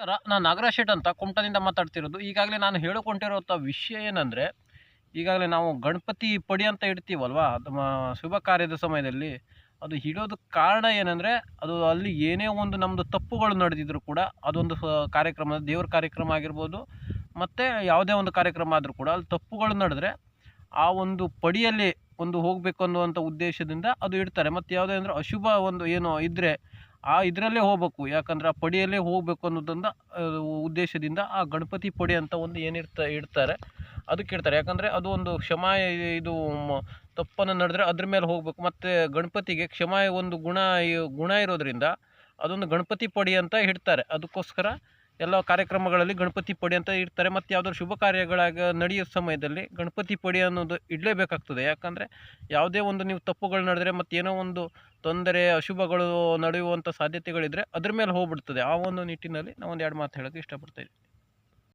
ನಮಸ್ಕಾರ. ನಾನು ನಾಗರಾಜ್ ಶೆಟ್ ಅಂತ ಕುಮಟಾದಿಂದ ಮಾತಾಡ್ತಿರೋದು. ಈಗಾಗಲೇ ನಾನು ಹೇಳಿಕೊಂಡಿರುವಂಥ ವಿಷಯ ಏನಂದರೆ, ಈಗಾಗಲೇ ನಾವು ಗಣಪತಿ ಪಡಿ ಅಂತ ಇಡ್ತೀವಲ್ವಾ, ಅದು ಶುಭ ಕಾರ್ಯದ ಸಮಯದಲ್ಲಿ ಅದು ಇಡೋದಕ್ಕೆ ಕಾರಣ ಏನಂದರೆ, ಅದು ಅಲ್ಲಿ ಏನೇ ಒಂದು ನಮ್ಮದು ತಪ್ಪುಗಳು ನಡೆದಿದ್ರು ಕೂಡ ಅದೊಂದು ಕಾರ್ಯಕ್ರಮ, ದೇವ್ರ ಕಾರ್ಯಕ್ರಮ ಆಗಿರ್ಬೋದು, ಮತ್ತು ಯಾವುದೇ ಒಂದು ಕಾರ್ಯಕ್ರಮ ಆದರೂ ಕೂಡ ಅಲ್ಲಿ ತಪ್ಪುಗಳು ನಡೆದ್ರೆ ಆ ಒಂದು ಪಡಿಯಲ್ಲಿ ಒಂದು ಹೋಗಬೇಕು ಅನ್ನುವಂಥ ಉದ್ದೇಶದಿಂದ ಅದು ಇಡ್ತಾರೆ. ಮತ್ತು ಯಾವುದೇ ಅಂದರೆ ಅಶುಭ ಒಂದು ಏನೋ ಇದ್ದರೆ ಇದರಲ್ಲೇ ಹೋಗ್ಬೇಕು, ಯಾಕಂದ್ರೆ ಆ ಪಡಿಯಲ್ಲೇ ಹೋಗಬೇಕು ಅನ್ನೋದೊಂದು ಉದ್ದೇಶದಿಂದ ಆ ಗಣಪತಿ ಪಡಿ ಅಂತ ಒಂದು ಇಡ್ತಾರೆ. ಅದಕ್ಕೆ ಇಡ್ತಾರೆ, ಯಾಕಂದರೆ ಅದು ಒಂದು ಕ್ಷಮಾ ಇದು ತಪ್ಪನ್ನು ನಡೆದ್ರೆ ಅದ್ರ ಮೇಲೆ ಹೋಗಬೇಕು. ಮತ್ತು ಗಣಪತಿಗೆ ಕ್ಷಮಾ ಒಂದು ಗುಣ ಇರೋದ್ರಿಂದ ಅದೊಂದು ಗಣಪತಿ ಪಡಿ ಅಂತ ಇಡ್ತಾರೆ. ಅದಕ್ಕೋಸ್ಕರ ಎಲ್ಲ ಕಾರ್ಯಕ್ರಮಗಳಲ್ಲಿ ಗಣಪತಿ ಪಡಿ ಅಂತ ಇಡ್ತಾರೆ. ಮತ್ತು ಯಾವುದಾದ್ರು ಶುಭ ಕಾರ್ಯಗಳಾಗ ನಡೆಯೋ ಸಮಯದಲ್ಲಿ ಗಣಪತಿ ಪಡಿ ಅನ್ನೋದು ಇಡಲೇಬೇಕಾಗ್ತದೆ. ಯಾಕಂದರೆ ಯಾವುದೇ ಒಂದು ನೀವು ತಪ್ಪುಗಳು ನಡೆದ್ರೆ ಮತ್ತು ಏನೋ ಒಂದು ತೊಂದರೆ ಅಶುಭಗಳು ನಡೆಯುವಂಥ ಸಾಧ್ಯತೆಗಳಿದ್ದರೆ ಅದ್ರ ಮೇಲೆ ಹೋಗ್ಬಿಡ್ತದೆ. ಆ ಒಂದು ನಿಟ್ಟಿನಲ್ಲಿ ನಾವು ಒಂದು ಎರಡು ಮಾತು ಹೇಳೋಕ್ಕೆ ಇಷ್ಟಪಡ್ತಾಯಿದ್ವಿ.